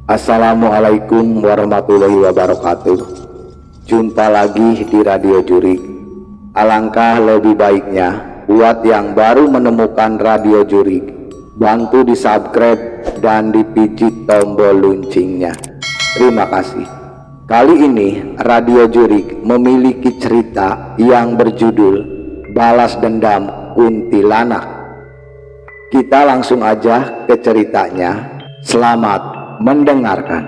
Assalamualaikum warahmatullahi wabarakatuh. Jumpa lagi di Radio Jurik. Alangkah lebih baiknya buat yang baru menemukan Radio Jurik, bantu di subscribe dan dipijit tombol loncengnya. Terima kasih. Kali ini Radio Jurik memiliki cerita yang berjudul Balas Dendam Kuntilanak. Kita langsung aja ke ceritanya. Selamat mendengarkan.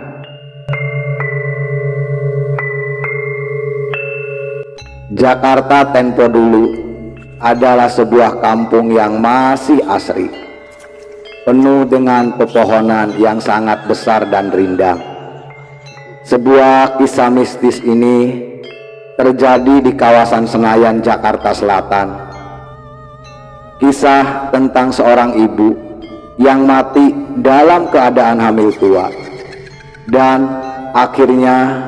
Jakarta tempo dulu adalah sebuah kampung yang masih asri, penuh dengan pepohonan yang sangat besar dan rindang. Sebuah kisah mistis ini terjadi di kawasan Senayan, Jakarta Selatan. Kisah tentang seorang ibu yang mati dalam keadaan hamil tua dan akhirnya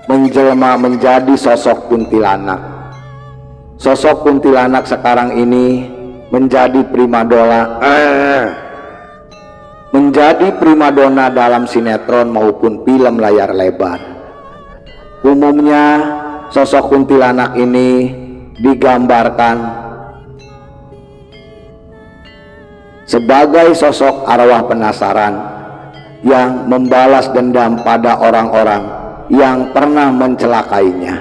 menjelma menjadi sosok kuntilanak. Sosok kuntilanak sekarang ini menjadi primadona dalam sinetron maupun film layar lebar. Umumnya sosok kuntilanak ini digambarkan sebagai sosok arwah penasaran yang membalas dendam pada orang-orang yang pernah mencelakainya.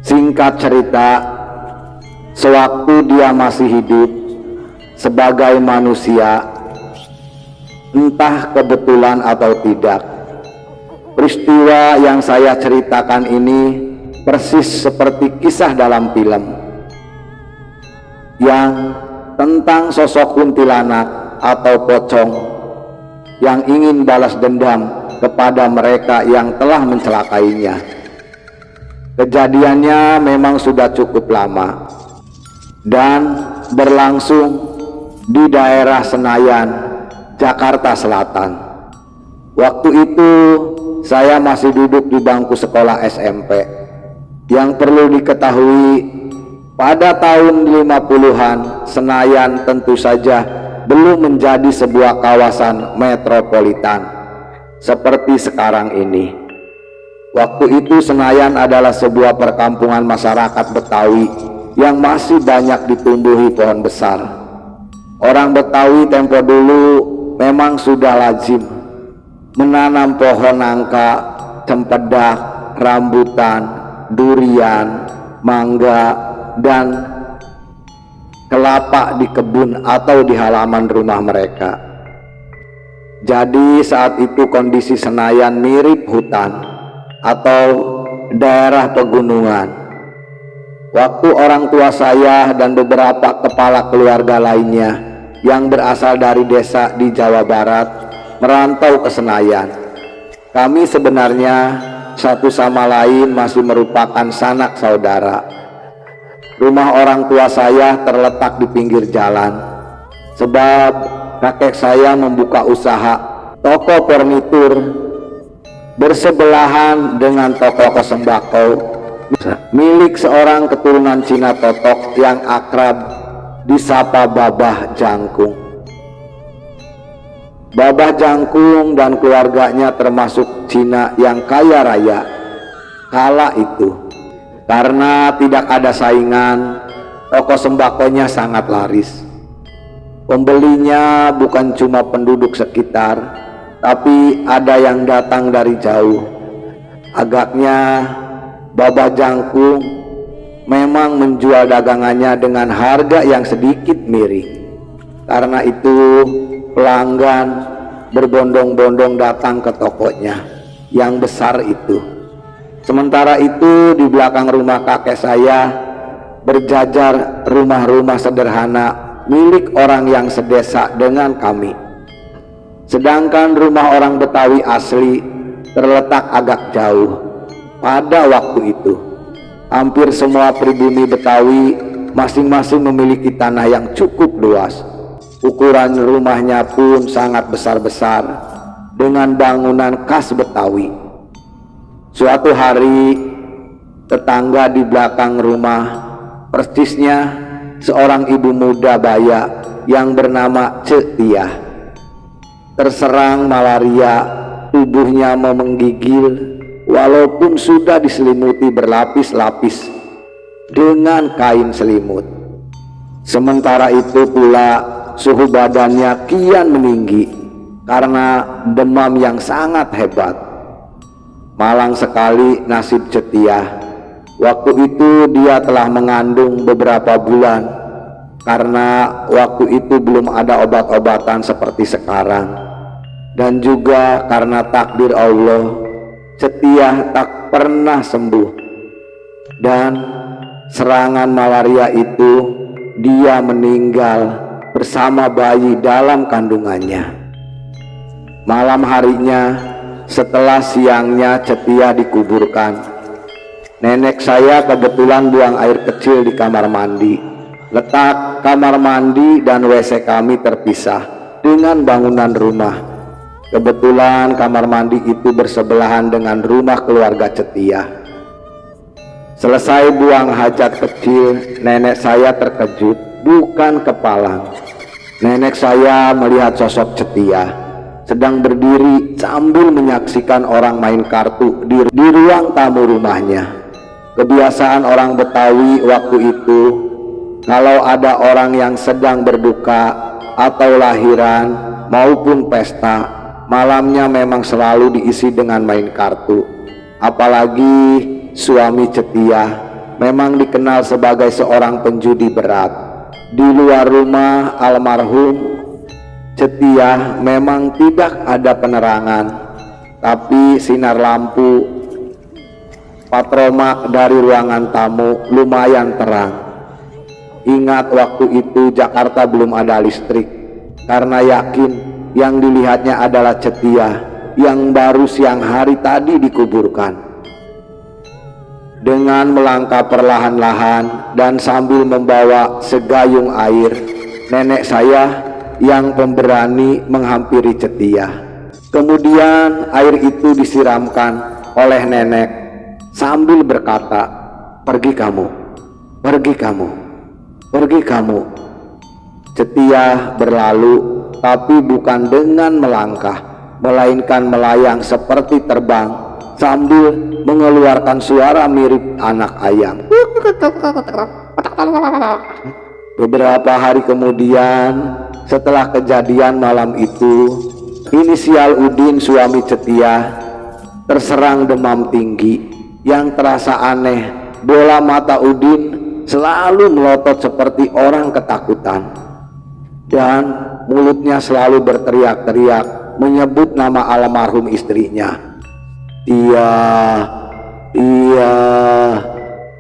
Singkat cerita, sewaktu dia masih hidup sebagai manusia, entah kebetulan atau tidak, peristiwa yang saya ceritakan ini persis seperti kisah dalam film yang tentang sosok kuntilanak atau pocong yang ingin balas dendam kepada mereka yang telah mencelakainya. Kejadiannya memang sudah cukup lama dan berlangsung di daerah Senayan, Jakarta Selatan. Waktu itu saya masih duduk di bangku sekolah SMP. Yang perlu diketahui, pada tahun 50-an, Senayan tentu saja belum menjadi sebuah kawasan metropolitan seperti sekarang ini. Waktu itu Senayan adalah sebuah perkampungan masyarakat Betawi yang masih banyak ditumbuhi pohon besar. Orang Betawi tempo dulu memang sudah lazim menanam pohon nangka, cempedak, rambutan, durian, mangga, dan kelapa di kebun atau di halaman rumah mereka. Jadi saat itu kondisi Senayan mirip hutan atau daerah pegunungan. Waktu orang tua saya dan beberapa kepala keluarga lainnya yang berasal dari desa di Jawa Barat merantau ke Senayan, kami sebenarnya satu sama lain masih merupakan sanak saudara. Rumah orang tua saya terletak di pinggir jalan, sebab kakek saya membuka usaha toko furnitur bersebelahan dengan toko sembako milik seorang keturunan Cina Totok yang akrab disapa Babah Jangkung. Babah Jangkung dan keluarganya termasuk Cina yang kaya raya kala itu. Karena tidak ada saingan, toko sembakonya sangat laris. Pembelinya bukan cuma penduduk sekitar, tapi ada yang datang dari jauh. Agaknya Babah Jangkung memang menjual dagangannya dengan harga yang sedikit miring. Karena itu pelanggan berbondong-bondong datang ke tokonya yang besar itu. Sementara itu di belakang rumah kakek saya berjajar rumah-rumah sederhana milik orang yang sedesa dengan kami. Sedangkan rumah orang Betawi asli terletak agak jauh. Pada waktu itu hampir semua pribumi Betawi masing-masing memiliki tanah yang cukup luas. Ukuran rumahnya pun sangat besar-besar dengan bangunan khas Betawi. Suatu hari tetangga di belakang rumah, persisnya seorang ibu muda Baya yang bernama Cek Tiah, terserang malaria tubuhnya menggigil walaupun sudah diselimuti berlapis-lapis dengan kain selimut. Sementara itu pula suhu badannya kian meninggi karena demam yang sangat hebat. Malang sekali nasib Cetiah. Waktu itu dia telah mengandung beberapa bulan, karena waktu itu belum ada obat-obatan seperti sekarang. Dan juga karena takdir Allah, Cetiah tak pernah sembuh. Dan serangan malaria itu dia meninggal bersama bayi dalam kandungannya. Malam harinya setelah siangnya Cetiah dikuburkan, nenek saya kebetulan buang air kecil di kamar mandi. Letak kamar mandi dan WC kami terpisah dengan bangunan rumah. Kebetulan kamar mandi itu bersebelahan dengan rumah keluarga Cetiah. Selesai buang hajat kecil, nenek saya terkejut, bukan kepalang. Nenek saya melihat sosok Cetiah sedang berdiri sambil menyaksikan orang main kartu di ruang tamu rumahnya. Kebiasaan orang Betawi waktu itu, kalau ada orang yang sedang berduka atau lahiran maupun pesta, malamnya memang selalu diisi dengan main kartu. Apalagi suami Cetiah memang dikenal sebagai seorang penjudi berat. Di luar rumah almarhum Cetiah memang tidak ada penerangan, tapi sinar lampu patroma dari ruangan tamu lumayan terang. Ingat waktu itu Jakarta belum ada listrik, karena yakin yang dilihatnya adalah Cetiah yang baru siang hari tadi dikuburkan. Dengan melangkah perlahan-lahan dan sambil membawa segayung air, nenek saya yang pemberani menghampiri Cetiah. Kemudian air itu disiramkan oleh nenek sambil berkata, "Pergi kamu, pergi kamu, pergi kamu." Cetiah berlalu, tapi bukan dengan melangkah, melainkan melayang seperti terbang sambil mengeluarkan suara mirip anak ayam. Beberapa hari kemudian, setelah kejadian malam itu, inisial Udin suami Cetiah terserang demam tinggi. Yang terasa aneh, bola mata Udin selalu melotot seperti orang ketakutan, dan mulutnya selalu berteriak-teriak menyebut nama almarhum istrinya. Iya, iya,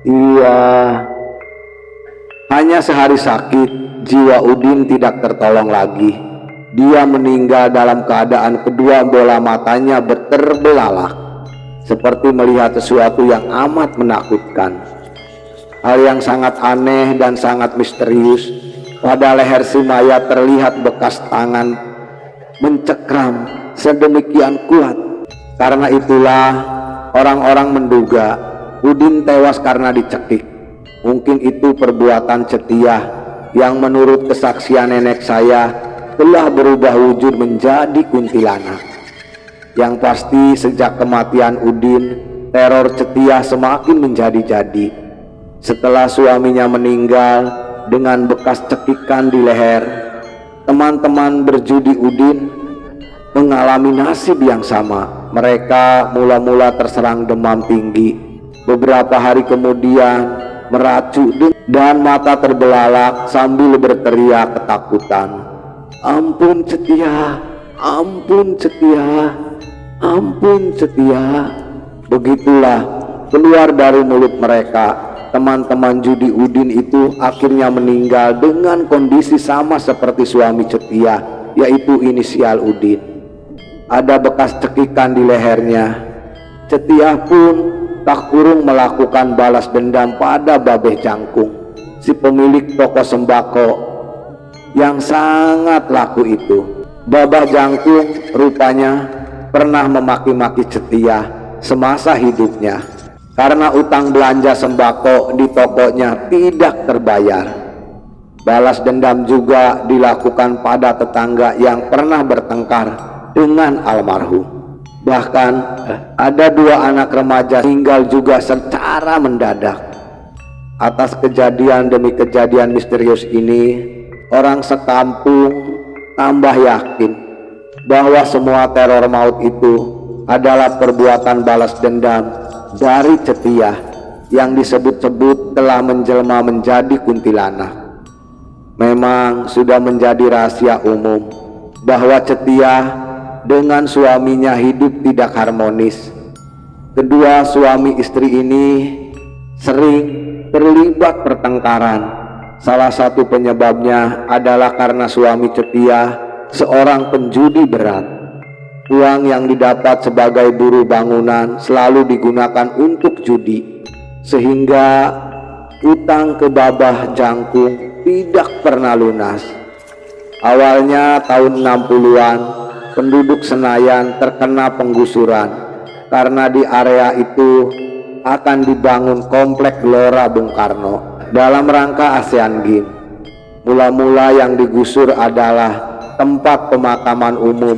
iya. Hanya sehari sakit, jiwa Udin tidak tertolong lagi. Dia meninggal dalam keadaan kedua bola matanya terbelalak, seperti melihat sesuatu yang amat menakutkan. Hal yang sangat aneh dan sangat misterius, pada leher si mayat terlihat bekas tangan mencekram sedemikian kuat. Karena itulah orang-orang menduga Udin tewas karena dicekik. Mungkin itu perbuatan Cetiah yang menurut kesaksian nenek saya telah berubah wujud menjadi kuntilanak. Yang pasti sejak kematian Udin, teror Cetiah semakin menjadi-jadi. Setelah suaminya meninggal dengan bekas cekikan di leher, teman-teman berjudi Udin mengalami nasib yang sama. Mereka mula-mula terserang demam tinggi, beberapa hari kemudian meracuk dan mata terbelalak sambil berteriak ketakutan. "Ampun Cetiah, ampun Cetiah, ampun Cetiah." Begitulah keluar dari mulut mereka. Teman-teman judi Udin itu akhirnya meninggal dengan kondisi sama seperti suami Cetiah, yaitu inisial Udin. Ada bekas cekikan di lehernya. Cetiah pun tak kurung melakukan balas dendam pada Babeh Jangkung, si pemilik toko sembako yang sangat laku itu. Babah Jangkung rupanya pernah memaki-maki Cetiah semasa hidupnya karena utang belanja sembako di tokonya tidak terbayar. Balas dendam juga dilakukan pada tetangga yang pernah bertengkar dengan almarhum. Bahkan ada 2 anak remaja meninggal juga secara mendadak. Atas kejadian demi kejadian misterius ini, orang sekampung tambah yakin bahwa semua teror maut itu adalah perbuatan balas dendam dari Cetiah yang disebut-sebut telah menjelma menjadi kuntilanak. Memang sudah menjadi rahasia umum bahwa Cetiah dengan suaminya hidup tidak harmonis. Kedua suami istri ini sering terlibat pertengkaran. Salah satu penyebabnya adalah karena suami Cetiah seorang penjudi berat. Uang yang didapat sebagai buruh bangunan selalu digunakan untuk judi, sehingga utang ke Babah Jangkung tidak pernah lunas. Awalnya tahun 60-an, penduduk Senayan terkena penggusuran karena di area itu akan dibangun komplek Gelora Bung Karno dalam rangka ASEAN Games. Mula-mula yang digusur adalah tempat pemakaman umum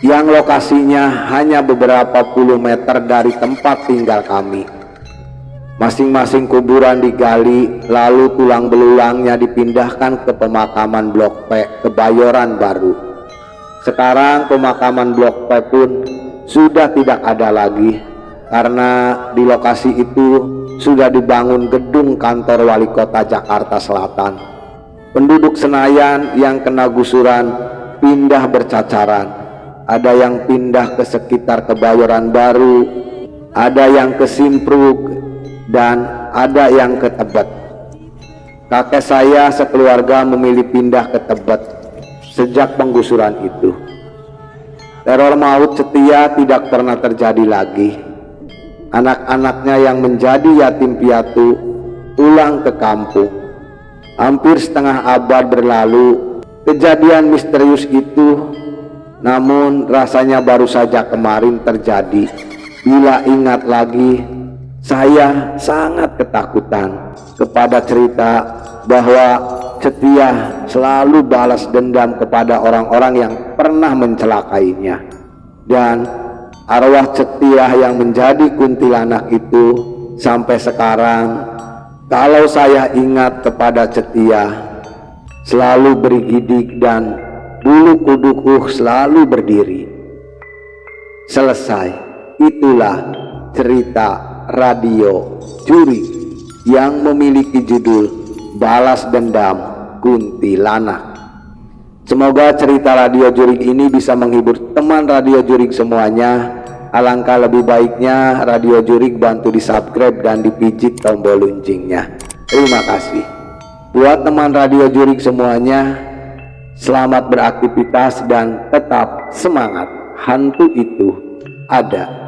yang lokasinya hanya beberapa puluh meter dari tempat tinggal kami. Masing-masing kuburan digali, lalu tulang belulangnya dipindahkan ke pemakaman Blok P Kebayoran Baru. Sekarang pemakaman Blok P pun sudah tidak ada lagi karena di lokasi itu sudah dibangun gedung kantor wali kota Jakarta Selatan. Penduduk Senayan yang kena gusuran pindah bercacaran. Ada yang pindah ke sekitar Kebayoran Baru, ada yang ke Simpruk, dan ada yang ke Tebet. Kakek saya sekeluarga memilih pindah ke Tebet sejak penggusuran itu. Teror maut Cetiah tidak pernah terjadi lagi. Anak-anaknya yang menjadi yatim piatu pulang ke kampung. Hampir setengah abad berlalu kejadian misterius itu, namun rasanya baru saja kemarin terjadi. Bila ingat lagi, saya sangat ketakutan kepada cerita bahwa Cetiah selalu balas dendam kepada orang-orang yang pernah mencelakainya. Dan arwah Cetiah yang menjadi kuntilanak itu sampai sekarang, kalau saya ingat kepada Cetiah, selalu bergidik dan bulu kuduku selalu berdiri. Selesai. Itulah cerita Radio Jurig yang memiliki judul Balas Dendam Kuntilanak. Semoga cerita Radio Jurig ini bisa menghibur teman Radio Jurig semuanya. Alangkah lebih baiknya Radio Jurig bantu di subscribe dan dipijit tombol loncengnya. Terima kasih. Buat teman Radio Jurig semuanya, selamat beraktivitas dan tetap semangat. Hantu itu ada.